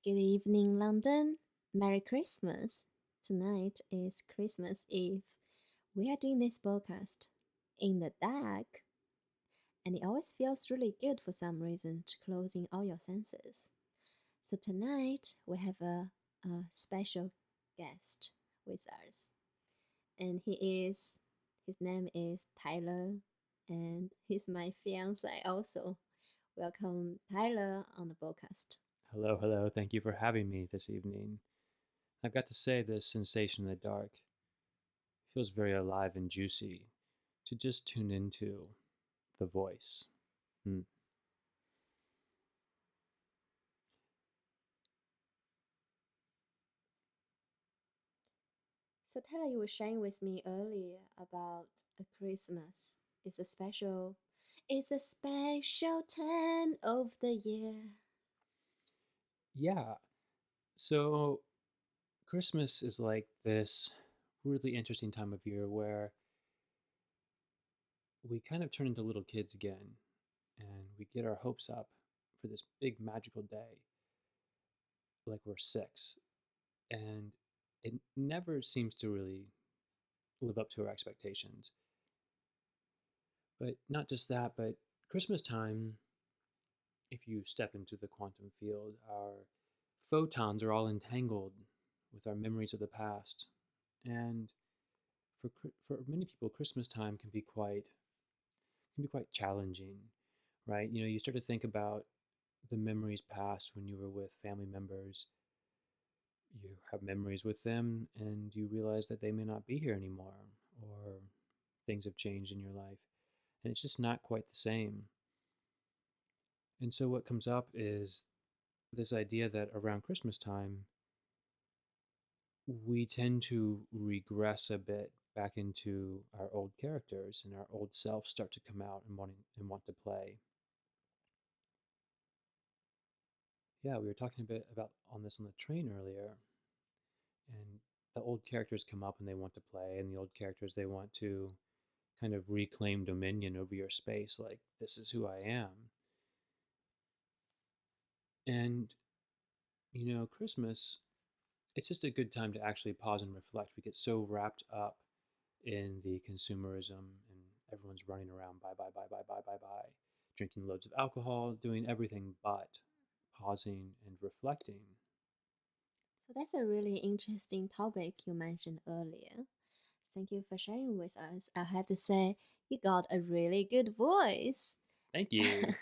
Good evening, London. Merry Christmas. Tonight is Christmas Eve. We are doing this podcast in the dark, and it always feels really good for some reason to closing all your senses. So tonight we have a special guest with us, and his name is Tyler, and he's my fiance also. Welcome, Tyler, on the podcast. Hello, hello. Thank you for having me this evening. I've got to say, this sensation in the dark feels very alive and juicy to just tune into the voice. Hmm. So Tyler, you were sharing with me earlier about a Christmas. It's a special time of the year. Yeah, so Christmas is like this really interesting time of year where we kind of turn into little kids again and we get our hopes up for this big magical day, like we're six. And it never seems to really live up to our expectations. But not just that, but Christmas time, if you step into the quantum field, our photons are all entangled with our memories of the past. And for many people, Christmas time can be quite challenging, right? You start to think about the memories past when you were with family members. You have memories with them, and you realize that they may not be here anymore, or things have changed in your life, and it's just not quite the same. And so what comes up is this idea that around Christmas time, we tend to regress a bit back into our old characters, and our old selves start to come out and want to play. Yeah, we were talking a bit about on this on the train earlier, and the old characters come up and they want to play, and the old characters, they want to kind of reclaim dominion over your space, like, this is who I am. And Christmas, it's just a good time to actually pause and reflect. We get so wrapped up in the consumerism, and everyone's running around, buy, buy, buy, buy, buy, buy, buy, drinking loads of alcohol, doing everything but pausing and reflecting. So that's a really interesting topic you mentioned earlier. Thank you for sharing with us. I have to say, you got a really good voice. Thank you.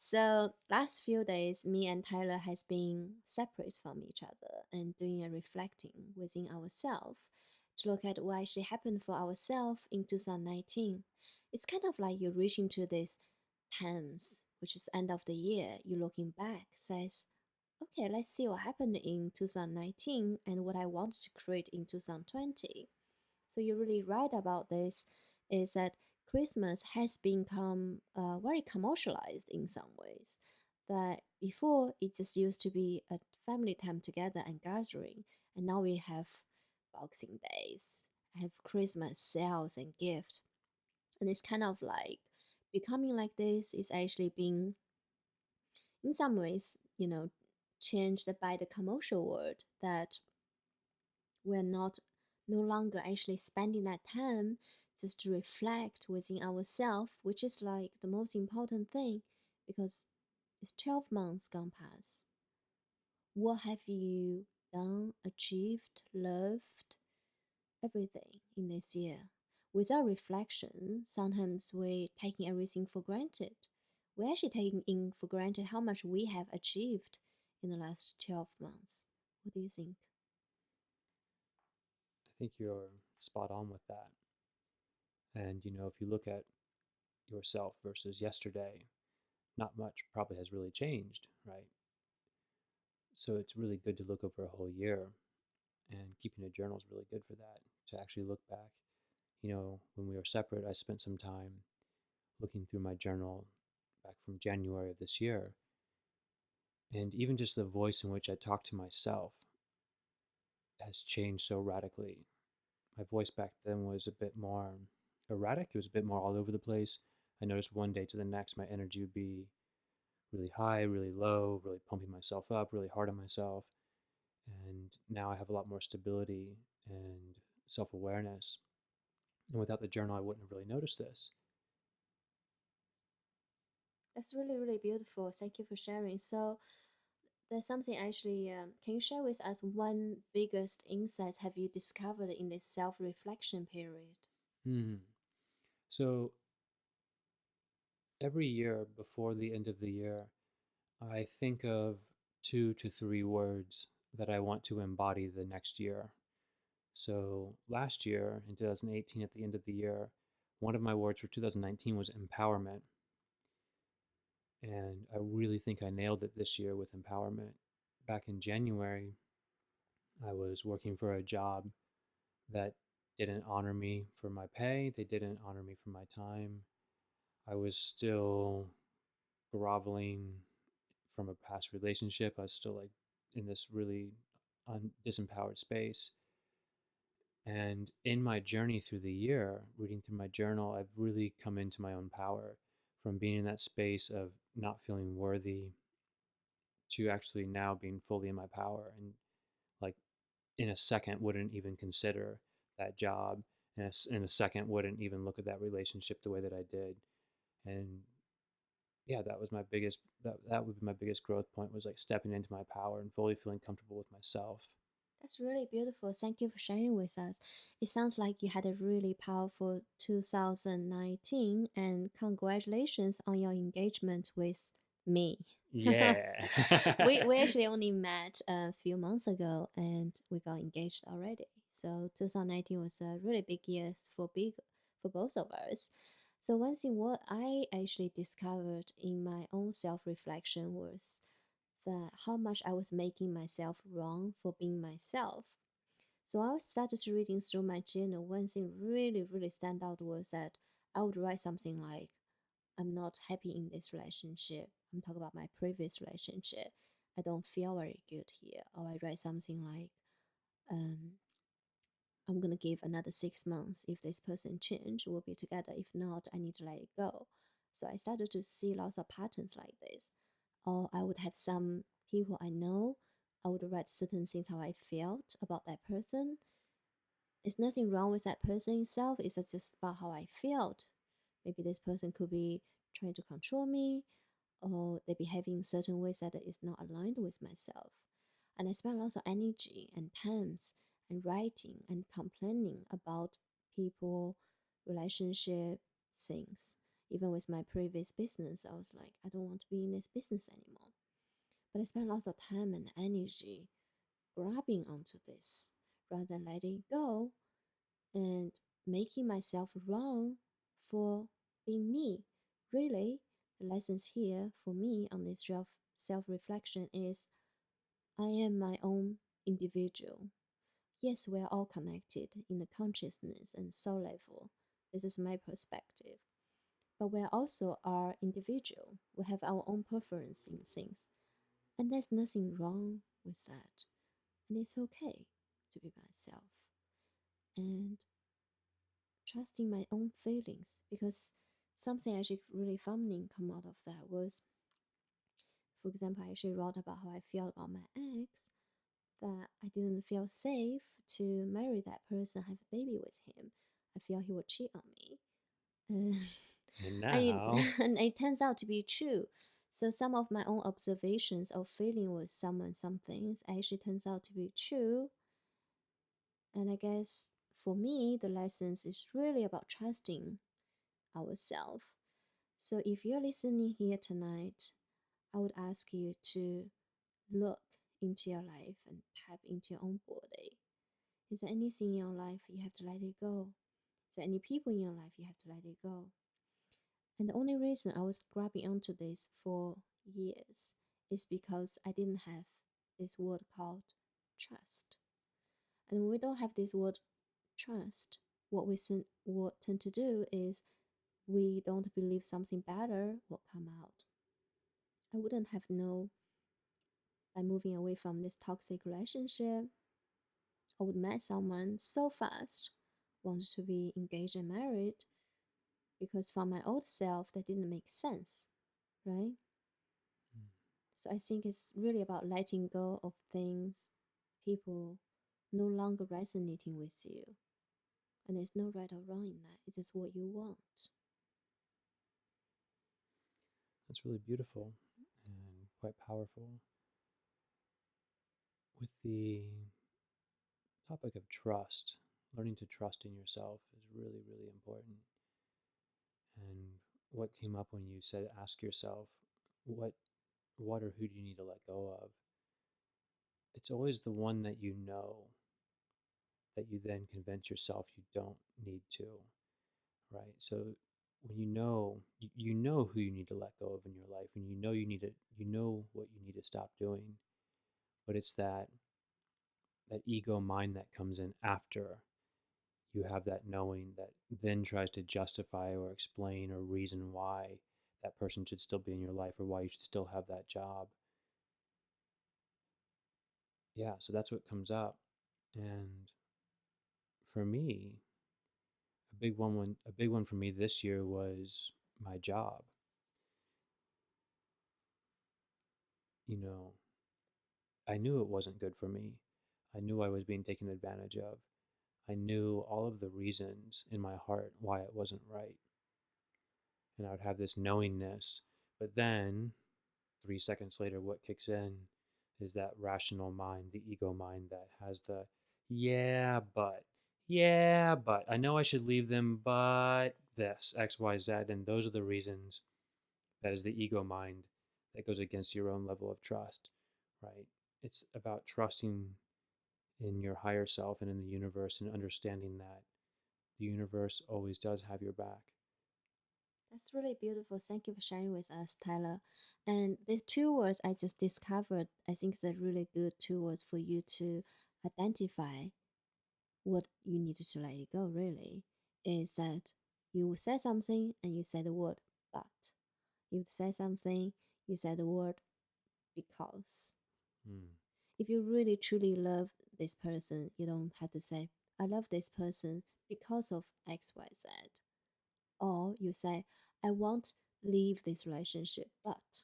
So last few days, me and Tyler has been separate from each other and doing a reflecting within ourselves to look at what actually happened for ourselves in 2019. It's kind of like you're reaching to this tense, which is end of the year. You're looking back, says, okay, let's see what happened in 2019 and what I want to create in 2020. So you're really right about this. Is that Christmas has become very commercialized in some ways. That before it just used to be a family time together and gathering, and now we have Boxing Days, have Christmas sales and gift, and it's kind of like becoming like this is actually being in some ways, changed by the commercial world that we're not no longer actually spending that time just to reflect within ourselves, which is like the most important thing because it's 12 months gone past. What have you done, achieved, loved, everything in this year? Without reflection, sometimes we're taking everything for granted. We're actually taking in for granted how much we have achieved in the last 12 months. What do you think? I think you're spot on with that. And if you look at yourself versus yesterday, not much probably has really changed, right? So it's really good to look over a whole year, and keeping a journal is really good for that, to actually look back. When we were separate, I spent some time looking through my journal back from January of this year. And even just the voice in which I talk to myself has changed so radically. My voice back then was a bit more erratic, it was a bit more all over the place. I noticed one day to the next, my energy would be really high, really low, really pumping myself up, really hard on myself. And now I have a lot more stability and self awareness. And without the journal, I wouldn't have really noticed this. That's really, really beautiful. Thank you for sharing. So, there's something actually, can you share with us one biggest insights have you discovered in this self reflection period? Hmm. So every year before the end of the year, I think of 2 to 3 words that I want to embody the next year. So last year, in 2018, at the end of the year, one of my words for 2019 was empowerment. And I really think I nailed it this year with empowerment. Back in January, I was working for a job that didn't honor me for my pay, they didn't honor me for my time. I was still groveling from a past relationship. I was still like in this really disempowered space. And in my journey through the year, reading through my journal, I've really come into my own power from being in that space of not feeling worthy to actually now being fully in my power and like in a second wouldn't even consider that job and in a second wouldn't even look at that relationship the way that I did. And yeah, that was my biggest that would be my biggest growth point was like stepping into my power and fully feeling comfortable with myself. That's really beautiful. Thank you for sharing with us. It sounds like you had a really powerful 2019, and congratulations on your engagement with me. Yeah. We actually only met a few months ago and we got engaged already. So 2019 was a really big year for both of us. So one thing what I actually discovered in my own self-reflection was that how much I was making myself wrong for being myself. So I started reading through my journal. One thing really, really stand out was that I would write something like, I'm not happy in this relationship. I'm talking about my previous relationship. I don't feel very good here. Or I write something like, um, I'm gonna give another 6 months. If this person change, we'll be together. If not, I need to let it go. So I started to see lots of patterns like this. Or I would have some people I know. I would write certain things how I felt about that person. It's nothing wrong with that person itself. It's just about how I felt. Maybe this person could be trying to control me, or they behave in certain ways that is not aligned with myself. And I spent lots of energy and times and writing and complaining about people, relationship, things. Even with my previous business, I was like, I don't want to be in this business anymore. But I spent lots of time and energy grabbing onto this rather than letting it go and making myself wrong for being me. Really, the lessons here for me on this self reflection is I am my own individual. Yes, we are all connected in the consciousness and soul level. This is my perspective. But we are also our individual. We have our own preference in things. And there's nothing wrong with that. And it's okay to be myself. And trusting my own feelings because something actually really feminine come out of that was, for example, I actually wrote about how I feel about my ex, that I didn't feel safe to marry that person, have a baby with him. I feel he would cheat on me. And, And I, now, and it turns out to be true. So some of my own observations of feeling with someone, some things actually turns out to be true. And I guess for me, the lessons is really about trusting ourselves. So if you're listening here tonight, I would ask you to look into your life and tap into your own body. Is there anything in your life you have to let it go? Is there any people in your life you have to let it go? And the only reason I was grabbing onto this for years is because I didn't have this word called trust. And when we don't have this word trust, what tend to do is we don't believe something better will come out. I wouldn't have known by moving away from this toxic relationship. I would met someone so fast, wanted to be engaged and married, because for my old self that didn't make sense, right? So I think it's really about letting go of things, people no longer resonating with you. And there's no right or wrong in that. It's just what you want. That's really beautiful and quite powerful. With the topic of trust, learning to trust in yourself is really, really important. And what came up when you said ask yourself, what what or who do you need to let go of? It's always the one that you know that you then convince yourself you don't need to, right? So when you know who you need to let go of in your life, and you know what you need to stop doing, but it's that ego mind that comes in after you have that knowing that then tries to justify or explain or reason why that person should still be in your life or why you should still have that job. Yeah, so that's what comes up. And for me, a big one for me this year was my job. You know, I knew it wasn't good for me. I knew I was being taken advantage of. I knew all of the reasons in my heart why it wasn't right. And I would have this knowingness. But then 3 seconds later, what kicks in is that rational mind, the ego mind that has the, yeah, but I know I should leave them, but this, X, Y, Z. And those are the reasons. That is the ego mind that goes against your own level of trust, right? It's about trusting in your higher self and in the universe and understanding that the universe always does have your back. That's really beautiful. Thank you for sharing with us, Tyler. And these two words I just discovered, I think they're really good two words for you to identify what you need to let it go, really. Is that you say something and you say the word but. You say something, you say the word because. Mm. If you really truly love this person, you don't have to say, I love this person because of XYZ. Or you say, I won't leave this relationship, but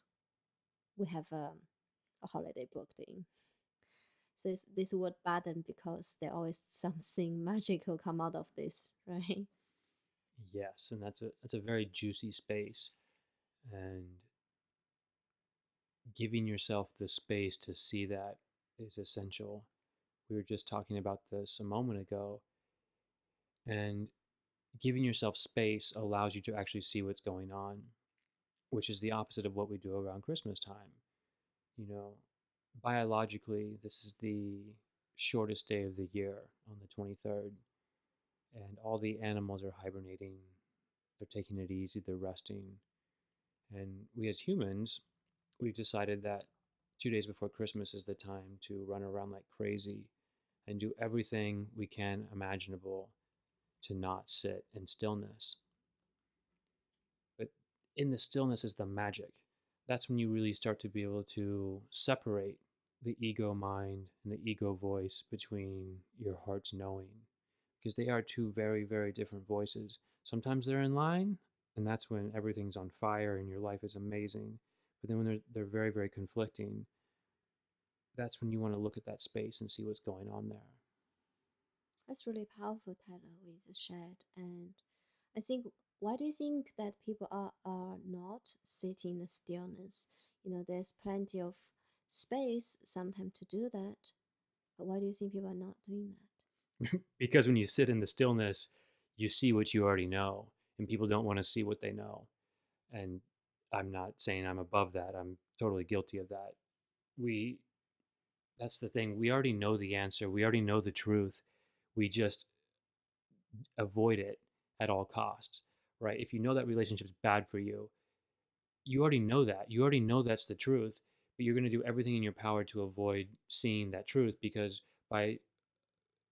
we have a holiday booked in. So it's this word button because there always something magical come out of this, right? Yes, and that's a very juicy space, and giving yourself the space to see that is essential. We were just talking about this a moment ago, and giving yourself space allows you to actually see what's going on, which is the opposite of what we do around Christmas time. You know, biologically, this is the shortest day of the year on the 23rd, and all the animals are hibernating. They're taking it easy, they're resting. And we as humans, we've decided that 2 days before Christmas is the time to run around like crazy and do everything we can imaginable to not sit in stillness. But in the stillness is the magic. That's when you really start to be able to separate the ego mind and the ego voice between your heart's knowing, because they are two very, very different voices. Sometimes they're in line, and that's when everything's on fire and your life is amazing. But then when they're very, very conflicting, that's when you want to look at that space and see what's going on there. That's really powerful, Tyler, with shared. And I think, why do you think that people are not sitting in the stillness? There's plenty of space sometimes to do that, but why do you think people are not doing that? Because when you sit in the stillness, you see what you already know, and people don't want to see what they know. And I'm not saying I'm above that. I'm totally guilty of that. We That's the thing. We already know the answer. We already know the truth. We just avoid it at all costs, right? If you know that relationship is bad for you, you already know that. You already know that's the truth, but you're going to do everything in your power to avoid seeing that truth, because by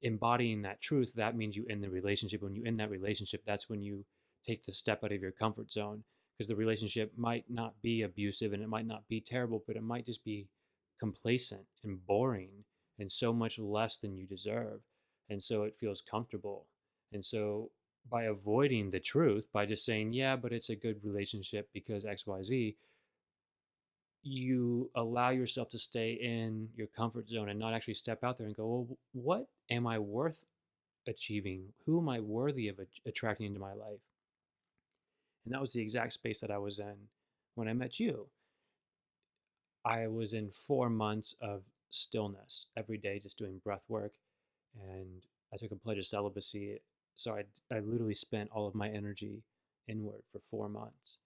embodying that truth, that means you end the relationship. When you end that relationship, that's when you take the step out of your comfort zone, because the relationship might not be abusive and it might not be terrible, but it might just be complacent and boring and so much less than you deserve. And so it feels comfortable. And so by avoiding the truth, by just saying, yeah, but it's a good relationship because XYZ, you allow yourself to stay in your comfort zone and not actually step out there and go, well, what am I worth achieving? Who am I worthy of attracting into my life? And that was the exact space that I was in when I met you. I was in 4 months of stillness every day, just doing breath work. And I took a pledge of celibacy. So I literally spent all of my energy inward for 4 months.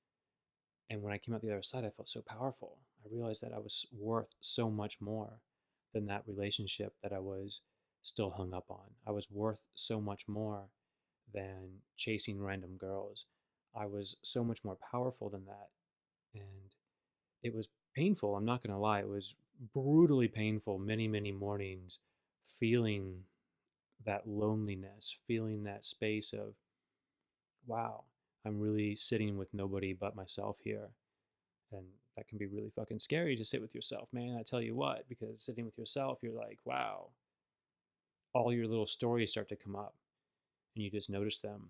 And when I came out the other side, I felt so powerful. I realized that I was worth so much more than that relationship that I was still hung up on. I was worth so much more than chasing random girls. I was so much more powerful than that. And it was painful. I'm not going to lie. It was brutally painful many, many mornings feeling that loneliness, feeling that space of, wow, I'm really sitting with nobody but myself here. And that can be really fucking scary to sit with yourself, man. I tell you what, because sitting with yourself, you're like, wow, all your little stories start to come up and you just notice them.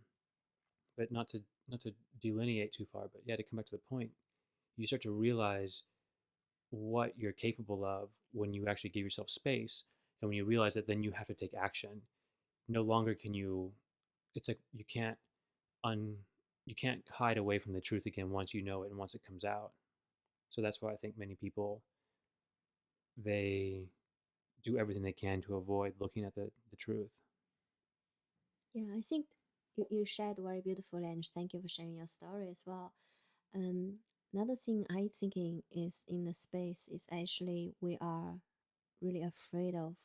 But not to delineate too far, but yeah, to come back to the point, you start to realize what you're capable of when you actually give yourself space. And when you realize that, then you have to take action. No longer can you, it's like un you can't hide away from the truth again once you know it and once it comes out. So that's why I think many people, they do everything they can to avoid looking at the truth. Yeah, I think you shared very beautifully, and thank you for sharing your story as well. Um, Another thing I thinking is in the space is actually we are really afraid of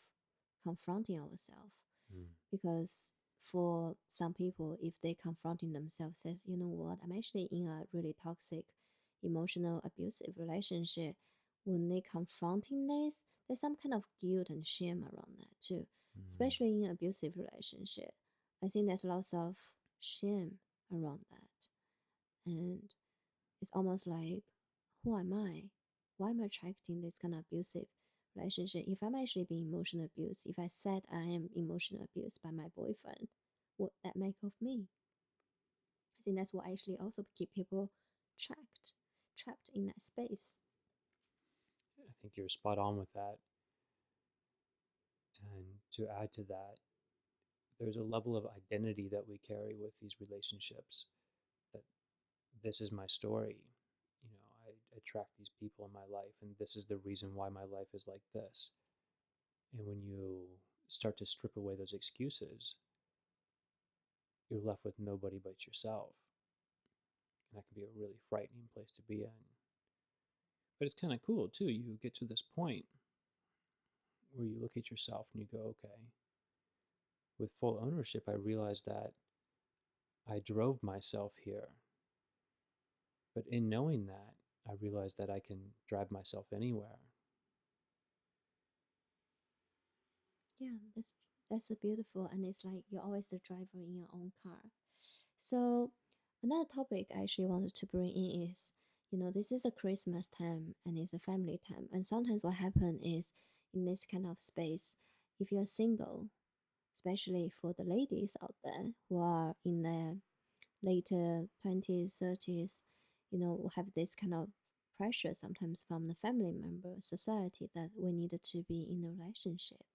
confronting ourselves, Mm. because for some people, if they confronting themselves, says, you know what, I'm actually in a really toxic, emotional, abusive relationship. When they confronting this, there's some kind of guilt and shame around that too, Mm. especially in abusive relationship. I think there's lots of shame around that, and it's almost like, who am I? Why am I attracting this kind of abusive relationship? If I'm actually being emotional abused, if I said I am emotional abused by my boyfriend, what that make of me? I think that's what actually also keep people trapped, trapped in that space. I think you're spot on with that. And to add to that, there's a level of identity that we carry with these relationships, that this is my story. I attract these people in my life, and this is the reason why my life is like this. And when you start to strip away those excuses, you're left with nobody but yourself. And that can be a really frightening place to be in. But it's kind of cool too. You get to this point where you look at yourself and you go, okay, with full ownership, I realized that I drove myself here. But in knowing that, I realized that I can drive myself anywhere. Yeah, that's a beautiful, and it's like you're always the driver in your own car. So another topic I actually wanted to bring in is, this is a Christmas time and it's a family time. And sometimes what happens is in this kind of space, if you're single, especially for the ladies out there who are in their later 20s, 30s, have this kind of pressure sometimes from the family member, society, that we needed to be in a relationship.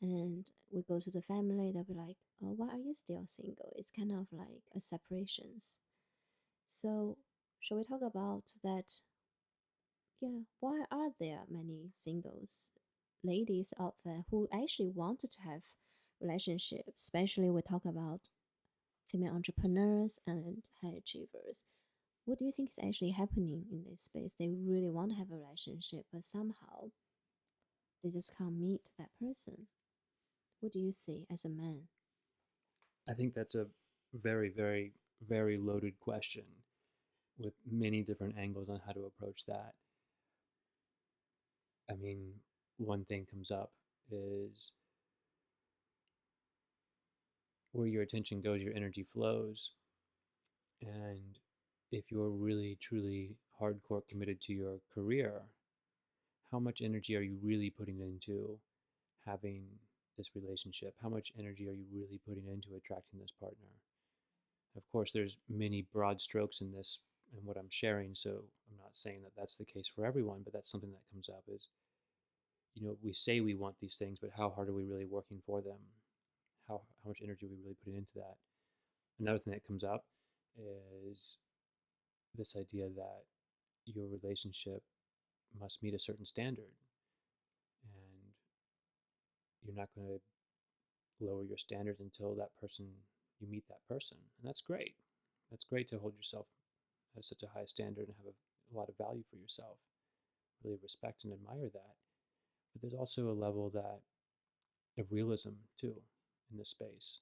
And we go to the family, they'll be like, oh, why are you still single? It's kind of like a separations. So shall we talk about that? Yeah, why are there many singles ladies out there who actually wanted to have relationships? Especially we talk about female entrepreneurs and high achievers. What do you think is actually happening in this space? They really want to have a relationship, but somehow they just can't meet that person. What do you see as a man? I think that's a very, very, very loaded question with many different angles on how to approach that. I mean, one thing comes up is where your attention goes, your energy flows. And if you're really, truly hardcore committed to your career, how much energy are you really putting into having this relationship? How much energy are you really putting into attracting this partner? Of course, there's many broad strokes in this, and what I'm sharing. So I'm not saying that that's the case for everyone, but that's something that comes up is, we say we want these things, but how hard are we really working for them? How much energy are we really putting into that? Another thing that comes up is this idea that your relationship must meet a certain standard, and you're not going to lower your standards until you meet that person. And that's great. That's great to hold yourself at such a high standard and have a lot of value for yourself. Really respect and admire that. But there's also a level that of realism too in this space,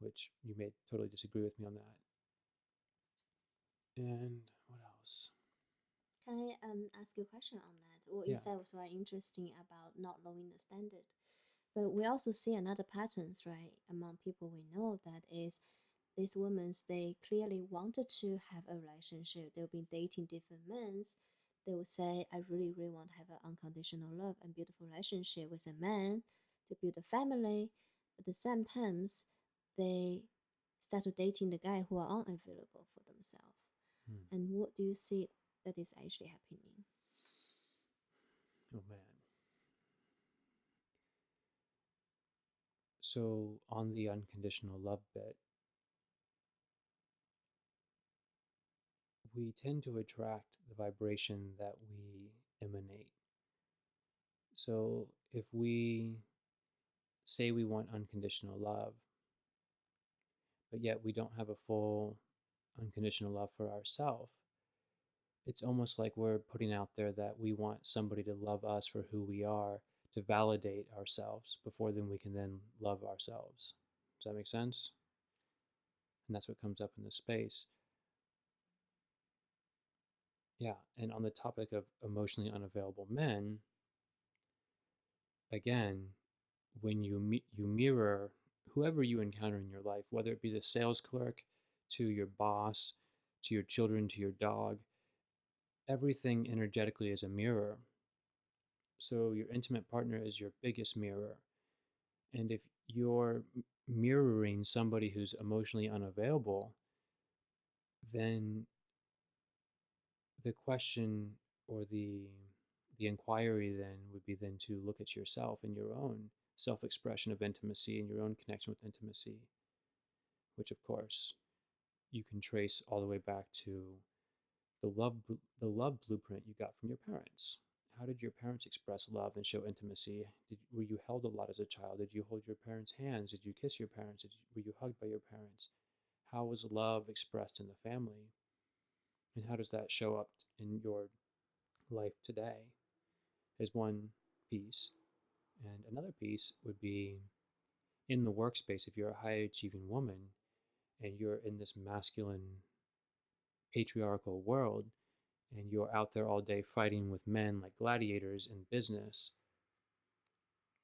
which you may totally disagree with me on that. And what else? Can I ask you a question on that? What you Yeah. said was very interesting about not knowing the standard. But we also see another patterns, right, among people we know that is these women, they clearly wanted to have a relationship. They've been dating different men. They will say, I really, really want to have an unconditional love and beautiful relationship with a man to build a family. At the same times, they start dating the guy who are unavailable for themselves. Hmm. And what do you see that is actually happening? Oh man. So on the unconditional love bit, we tend to attract the vibration that we emanate. So if we say we want unconditional love, but yet we don't have a full unconditional love for ourselves, it's almost like we're putting out there that we want somebody to love us for who we are, to validate ourselves before then we can then love ourselves. Does that make sense? And that's what comes up in this space. Yeah, and on the topic of emotionally unavailable men, again, when you mirror whoever you encounter in your life, whether it be the sales clerk to your boss, to your children, to your dog, everything energetically is a mirror. So your intimate partner is your biggest mirror. And if you're mirroring somebody who's emotionally unavailable, then the question or the inquiry then would be then to look at yourself and your own self-expression of intimacy and your own connection with intimacy, which of course you can trace all the way back to the love the love blueprint you got from your parents. How did your parents express love and show intimacy? Were you held a lot as a child? Did you hold your parents' hands? Did you kiss your parents? Were you hugged by your parents? How was love expressed in the family? And how does that show up in your life today? Is one piece. And another piece would be in the workspace. If you're a high achieving woman and you're in this masculine patriarchal world and you're out there all day fighting with men like gladiators in business,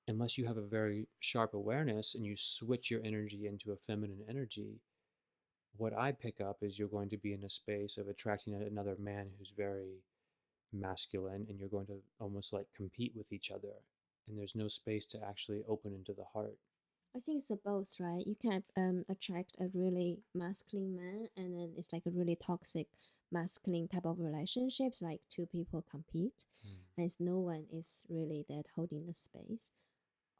unless you have a very sharp awareness and you switch your energy into a feminine energy, what I pick up is you're going to be in a space of attracting another man who's very masculine, and you're going to almost like compete with each other. And there's no space to actually open into the heart. I think it's a both, right? You can attract a really masculine man, and then it's like a really toxic masculine type of relationships, like two people compete, Mm. and no one is really that holding the space.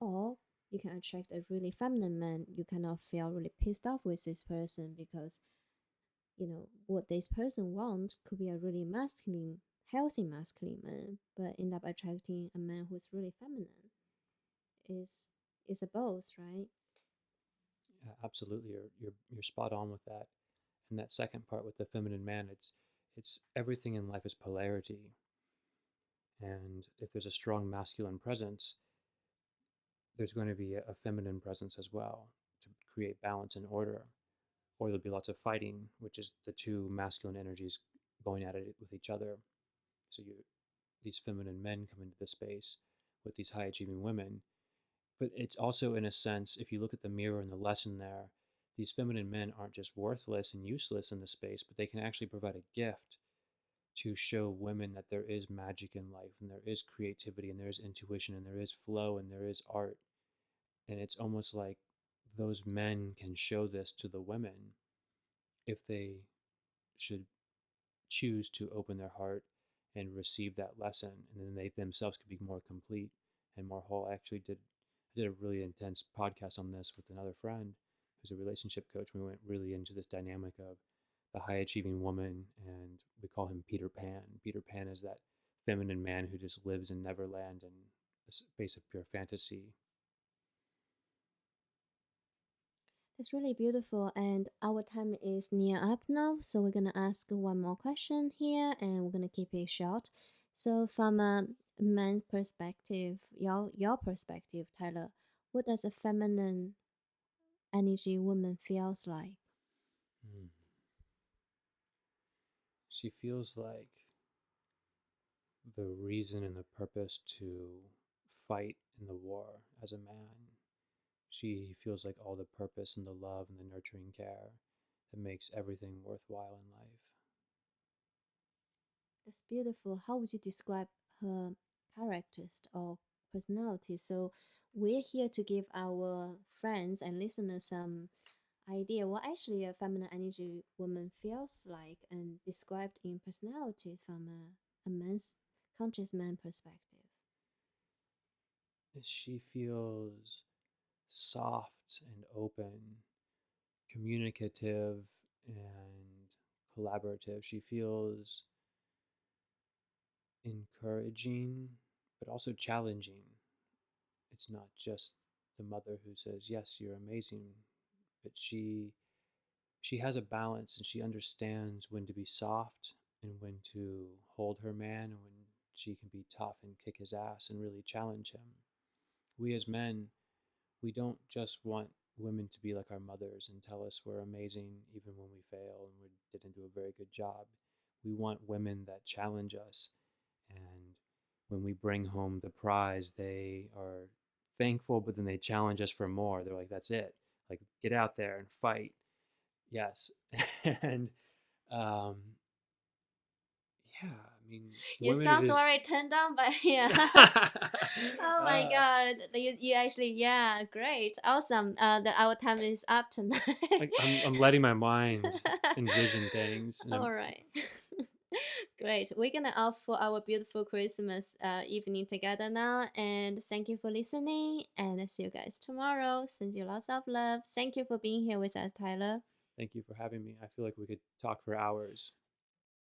Or you can attract a really feminine man. You kind of feel really pissed off with this person because what this person wants could be a really masculine, healthy masculine man, but end up attracting a man who's really feminine. Is is a both, right? Yeah, absolutely, you're spot on with that. And that second part with the feminine man, it's everything in life is polarity. And if there's a strong masculine presence, there's going to be a feminine presence as well to create balance and order. Or there'll be lots of fighting, which is the two masculine energies going at it with each other. So these feminine men come into the space with these high achieving women. But it's also, in a sense, if you look at the mirror and the lesson there, these feminine men aren't just worthless and useless in the space, but they can actually provide a gift to show women that there is magic in life and there is creativity and there is intuition and there is flow and there is art. And it's almost like those men can show this to the women if they should choose to open their heart and receive that lesson, and then they themselves could be more complete and more whole. I did a really intense podcast on this with another friend who's a relationship coach. We went really into this dynamic of the high achieving woman, and we call him Peter Pan. Peter Pan is that feminine man who just lives in Neverland and a space of pure fantasy. That's really beautiful. And our time is near up now. So we're going to ask one more question here and we're going to keep it short. So, from a man's perspective, your perspective, Tyler, what does a feminine energy woman feels like? Mm. She feels like the reason and the purpose to fight in the war as a man. She feels like all the purpose and the love and the nurturing care that makes everything worthwhile in life. That's beautiful. How would you describe her characters or personality? So, we're here to give our friends and listeners some idea what actually a feminine energy woman feels like and described in personalities from a man's conscious man perspective. She feels soft and open, communicative and collaborative. She feels encouraging, but also challenging. It's not just the mother who says, "Yes, you're amazing," but she has a balance and she understands when to be soft and when to hold her man and when she can be tough and kick his ass and really challenge him. We as men, we don't just want women to be like our mothers and tell us we're amazing even when we fail and we didn't do a very good job. We want women that challenge us, and when we bring home the prize, they are thankful, but then they challenge us for more. They're like, "That's it. Like, get out there and fight." Yes, and um, yeah, I mean, You women it sound is. very turned on, but yeah. Oh my uh, god, you actually, yeah, great, awesome. Our time is up tonight. I'm letting my mind envision things, and All right. Great. We're gonna off for our beautiful Christmas evening together now. And thank you for listening. And see you guys tomorrow. Send you lots of love. Thank you for being here with us, Tyler. thank you for having me. I feel like we could talk for hours.